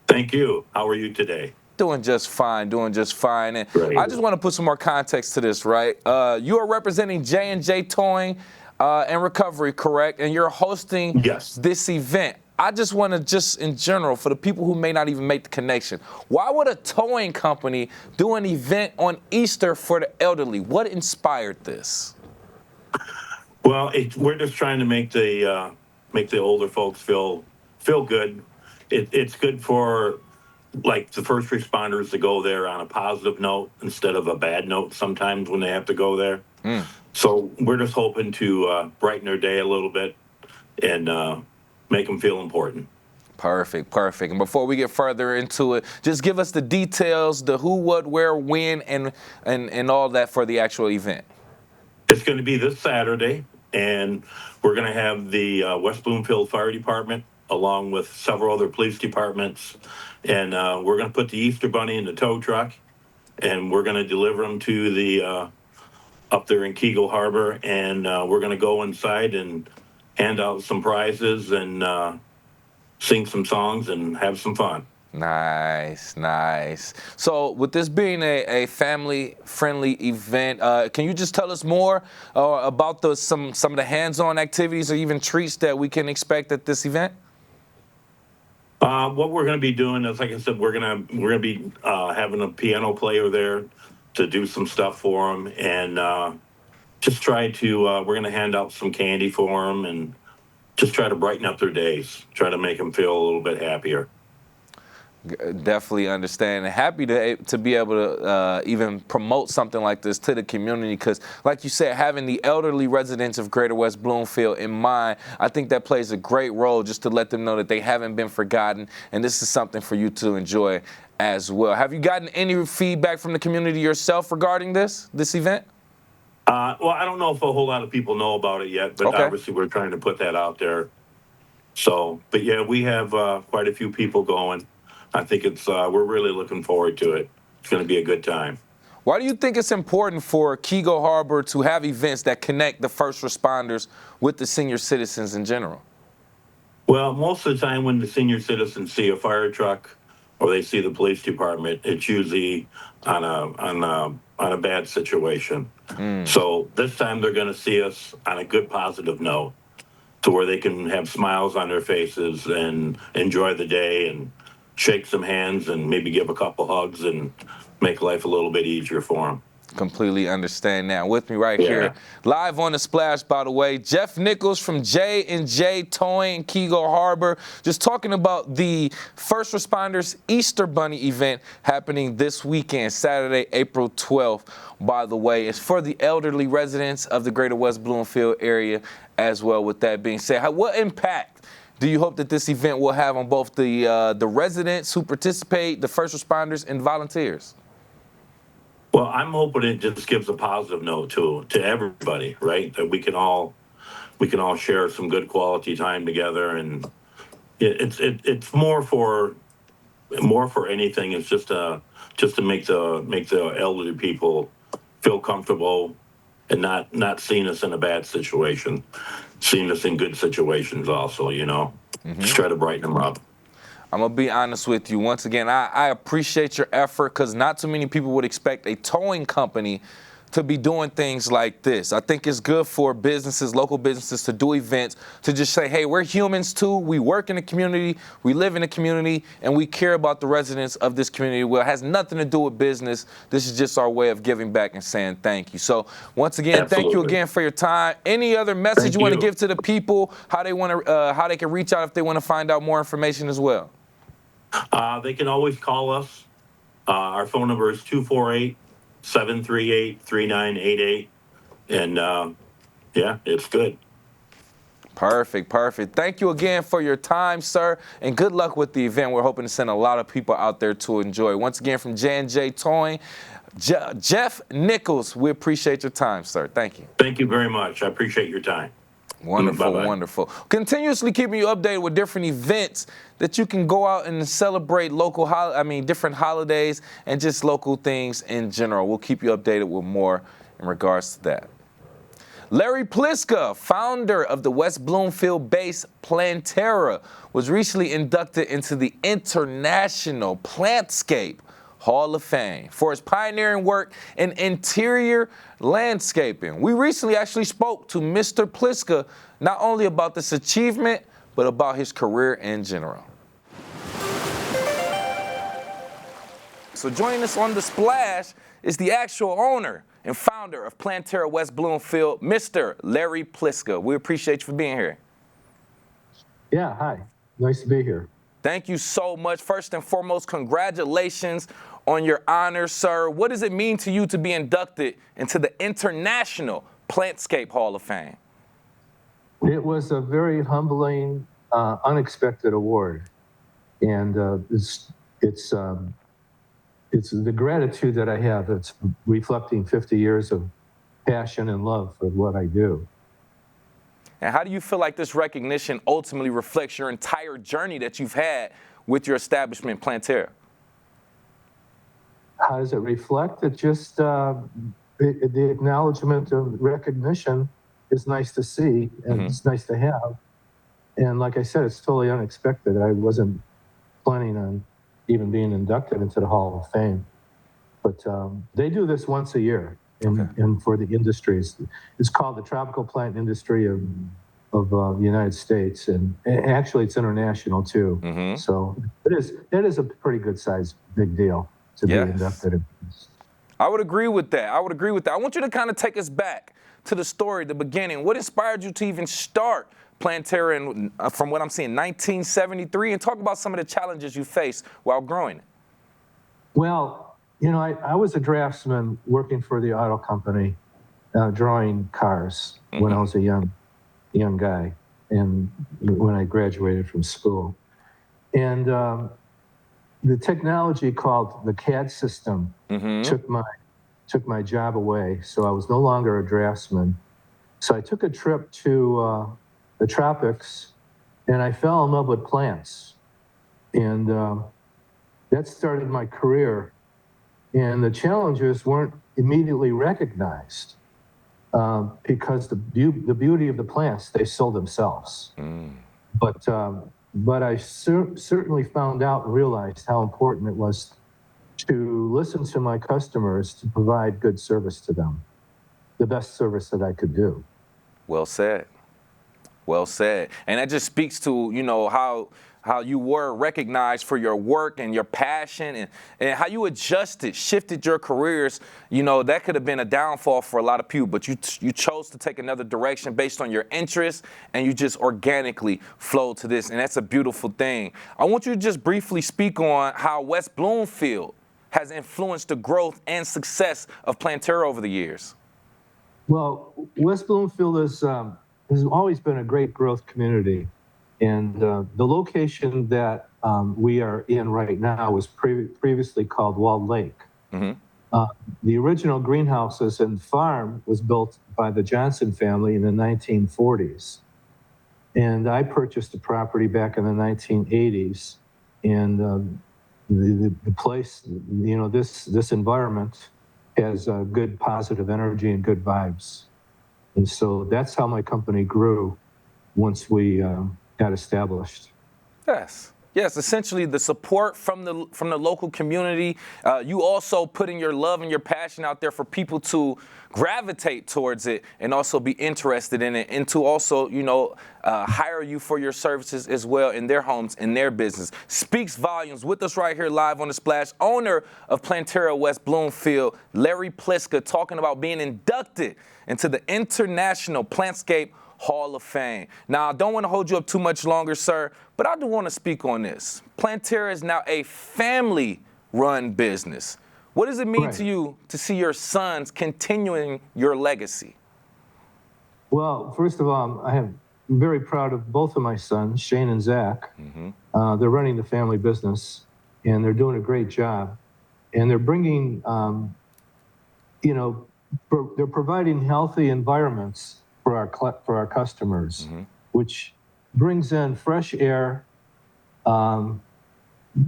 Thank you. How are you today? Doing just fine, And Great. I just want to put some more context to this, right? You are representing J&J Towing and Recovery, correct? And you're hosting this event. I just want to in general, for the people who may not even make the connection, why would a towing company do an event on Easter for the elderly? What inspired this? Well, we're just trying to make the older folks feel good. It's good for like the first responders to go there on a positive note instead of a bad note sometimes when they have to go there. So we're just hoping to brighten their day a little bit and make them feel important. Perfect. And before we get further into it, just give us the details, the who, what, where, when, and all that for the actual event. It's going to be this Saturday, and we're going to have the West Bloomfield Fire Department along with several other police departments. And we're going to put the Easter Bunny in the tow truck, and we're going to deliver them to the up there in Keegle Harbor. And we're going to go inside and hand out some prizes and sing some songs and have some fun. Nice. So with this being a family-friendly event, can you just tell us more about some of the hands-on activities or even treats that we can expect at this event? What we're going to be doing is, like I said, we're going to be having a piano player there to do some stuff for them, and just try to. We're going to hand out some candy for them, and just try to brighten up their days. Try to make them feel a little bit happier. Definitely understand and happy to be able to even promote something like this to the community, because like you said, having the elderly residents of Greater West Bloomfield in mind, I think that plays a great role just to let them know that they haven't been forgotten, and this is something for you to enjoy as well. Have you gotten any feedback from the community yourself regarding this event? Well, I don't know if a whole lot of people know about it yet, but obviously we're trying to put that out there. So, but yeah, we have quite a few people going. I think we're really looking forward to it. It's going to be a good time. Why do you think it's important for Keegle Harbor to have events that connect the first responders with the senior citizens in general? Well, most of the time when the senior citizens see a fire truck or they see the police department, it's usually on a bad situation. So this time they're going to see us on a good positive note, to where they can have smiles on their faces and enjoy the day and shake some hands and maybe give a couple hugs and make life a little bit easier for them. Completely understand now. With me right here, live on the Splash, by the way, Jeff Nichols from J&J Towing in Keegle Harbor, just talking about the First Responders Easter Bunny event happening this weekend, Saturday, April 12th. By the way, it's for the elderly residents of the Greater West Bloomfield area as well. With that being said, what impact do you hope that this event will have on both the residents who participate, the first responders, and volunteers? Well, I'm hoping it just gives a positive note to everybody, right? That we can all share some good quality time together, and it's more for anything. It's just to make the elderly people feel comfortable and not seeing us in a bad situation, seeing us in good situations also, you know. Just try to brighten them up. I'm going to be honest with you. Once again, I appreciate your effort, because not too many people would expect a towing company to be doing things like this. I think it's good for businesses, local businesses, to do events, to just say, hey, we're humans too. We work in the community, we live in the community, and we care about the residents of this community. Well, it has nothing to do with business. This is just our way of giving back and saying thank you. So once again, Thank you again for your time. Any other message you want to give to the people, how they can reach out if they want to find out more information as well? They can always call us. Our phone number is 248-738-3988. And yeah, it's good. Perfect. Thank you again for your time, sir, and good luck with the event. We're hoping to send a lot of people out there to enjoy. Once again, from J&J Towing, Jeff Nichols, we appreciate your time, sir. Thank you. Thank you very much. I appreciate your time. Wonderful, Bye-bye. wonderful. Continuously keeping you updated with different events that you can go out and celebrate different holidays and just local things in general. We'll keep you updated with more in regards to that. Larry Pliska, founder of the West Bloomfield-based Planterra, was recently inducted into the International Plantscape Hall of Fame for his pioneering work in interior landscaping. We recently actually spoke to Mr. Pliska not only about this achievement, but about his career in general. So joining us on The Splash is the actual owner and founder of Planterra West Bloomfield, Mr. Larry Pliska. We appreciate you for being here. Yeah, hi. Nice to be here. Thank you so much. First and foremost, congratulations on your honor, sir. What does it mean to you to be inducted into the International Plantscape Hall of Fame? It was a very humbling, unexpected award. And it's the gratitude that I have. It's reflecting 50 years of passion and love for what I do. And how do you feel like this recognition ultimately reflects your entire journey that you've had with your establishment, Planterra? How does it reflect? It just, the acknowledgement of recognition is nice to see, and it's nice to have. And like I said, it's totally unexpected. I wasn't planning on even being inducted into the Hall of Fame. But they do this once a year, and for the industries. It's called the Tropical Plant Industry of the United States, and actually it's international too. So it is a pretty good size, big deal to be inducted. I would agree with that. I want you to kind of take us back to the story, the beginning. What inspired you to even start Planterra in, from what I'm seeing, 1973, and talk about some of the challenges you faced while growing it? Well, you know, I was a draftsman working for the auto company, drawing cars when I was a young guy, and when I graduated from school. And the technology called the CAD system took my job away, so I was no longer a draftsman. So I took a trip to the tropics, and I fell in love with plants. And that started my career. And the challenges weren't immediately recognized because the beauty of the plants, they sold themselves. But I certainly found out and realized how important it was to listen to my customers, to provide good service to them, the best service that I could do. Well said. Well said. And that just speaks to, you know, how you were recognized for your work and your passion, and how you shifted your careers. You know, that could have been a downfall for a lot of people, but you chose to take another direction based on your interests, and you just organically flowed to this, and that's a beautiful thing. I want you to just briefly speak on how West Bloomfield has influenced the growth and success of Planterra over the years. Well, West Bloomfield has always been a great growth community. And the location that we are in right now was previously called Walled Lake. The original greenhouses and farm was built by the Johnson family in the 1940s. And I purchased the property back in the 1980s. And the place, you know, this environment has good positive energy and good vibes. And so that's how my company grew once we got established. Yes, essentially the support from the local community. You also putting your love and your passion out there for people to gravitate towards it and also be interested in it, and to also, you know, hire you for your services as well in their homes, in their business. Speaks volumes. With us right here live on The Splash, owner of Greater West Bloomfield, Larry Pliska, talking about being inducted into the International Plantscape Hall of Fame. Now, I don't want to hold you up too much longer, sir, but I do want to speak on this. Planterra is now a family-run business. What does it mean to you to see your sons continuing your legacy? Well, first of all, I'm very proud of both of my sons, Shane and Zach. They're running the family business, and they're doing a great job. And they're bringing, you know, they're providing healthy environments for our customers, which brings in fresh air,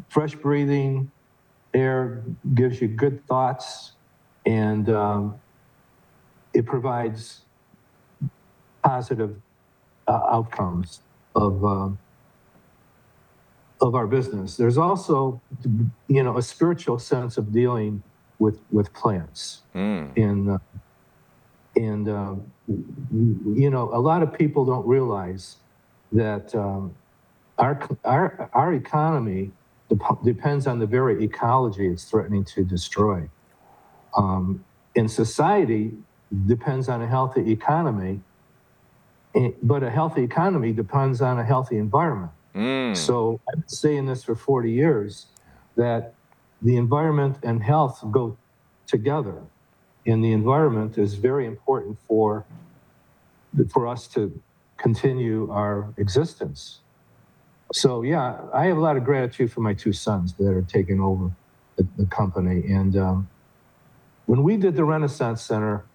fresh breathing air, gives you good thoughts, and it provides positive outcomes of our business. There's also, you know, a spiritual sense of dealing with plants, and you know, a lot of people don't realize that our economy depends on the very ecology it's threatening to destroy. And society depends on a healthy economy, but a healthy economy depends on a healthy environment. So I've been saying this for 40 years, that the environment and health go together. And the environment is very important for us to continue our existence. So yeah, I have a lot of gratitude for my two sons that are taking over the company. And when we did the Renaissance Center,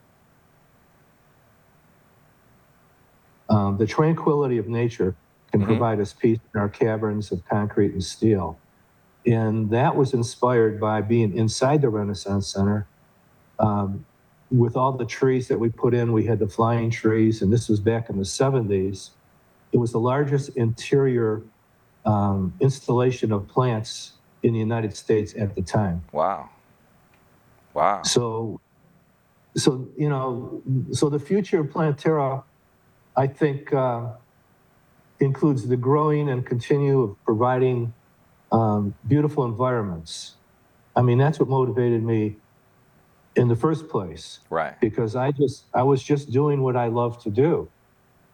the tranquility of nature can provide us peace in our caverns of concrete and steel. And that was inspired by being inside the Renaissance Center. With all the trees that we put in, we had the flying trees, and this was back in the 70s. It was the largest interior installation of plants in the United States at the time. Wow. So you know, so the future of Planterra, I think, includes the growing and continue of providing beautiful environments. I mean, that's what motivated me in the first place. Because I was just doing what I love to do,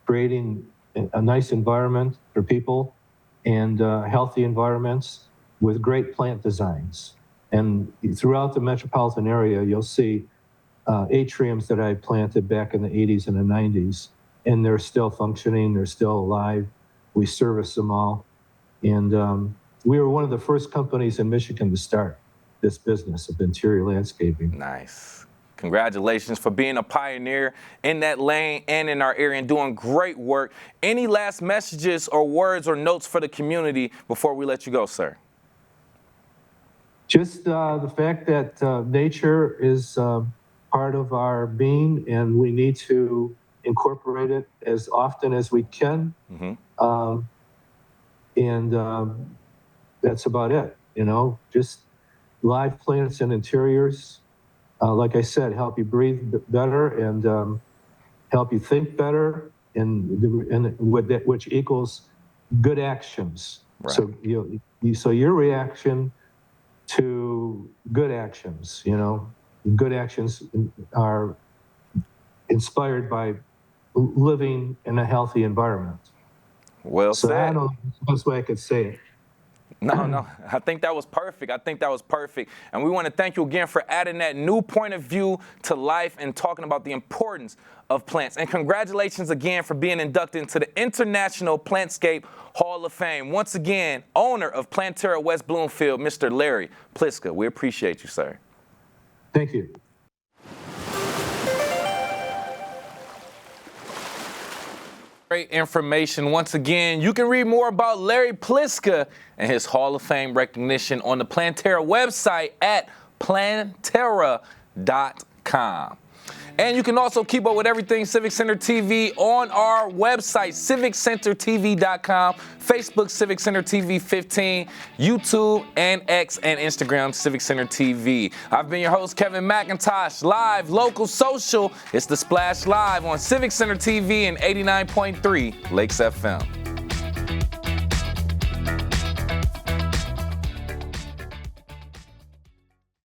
creating a nice environment for people and healthy environments with great plant designs. And throughout the metropolitan area, you'll see atriums that I planted back in the 80s and the 90s, and they're still functioning, they're still alive. We service them all. And we were one of the first companies in Michigan to start this business of interior landscaping. Nice. Congratulations for being a pioneer in that lane and in our area and doing great work. Any last messages or words or notes for the community before we let you go, sir? Just the fact that nature is part of our being, and we need to incorporate it as often as we can. And that's about it, you know, just live plants and interiors. Like I said, help you breathe better and help you think better, and which equals good actions. So so your reaction to good actions, you know, good actions are inspired by living in a healthy environment. Well so said. I don't know, that's the best way I could say it. No, I think that was perfect. And we want to thank you again for adding that new point of view to life and talking about the importance of plants. And congratulations again for being inducted into the International Plantscape Hall of Fame. Once again, owner of Plantera West Bloomfield, Mr. Larry Pliska. We appreciate you, sir. Thank you. Great information. Once again, you can read more about Larry Pliska and his Hall of Fame recognition on the Plantera website at plantera.com. And you can also keep up with everything Civic Center TV on our website, civiccentertv.com, Facebook Civic Center TV 15, YouTube and X and Instagram Civic Center TV. I've been your host, Kevin McIntosh, live, local, social. It's The Splash Live on Civic Center TV and 89.3 Lakes FM.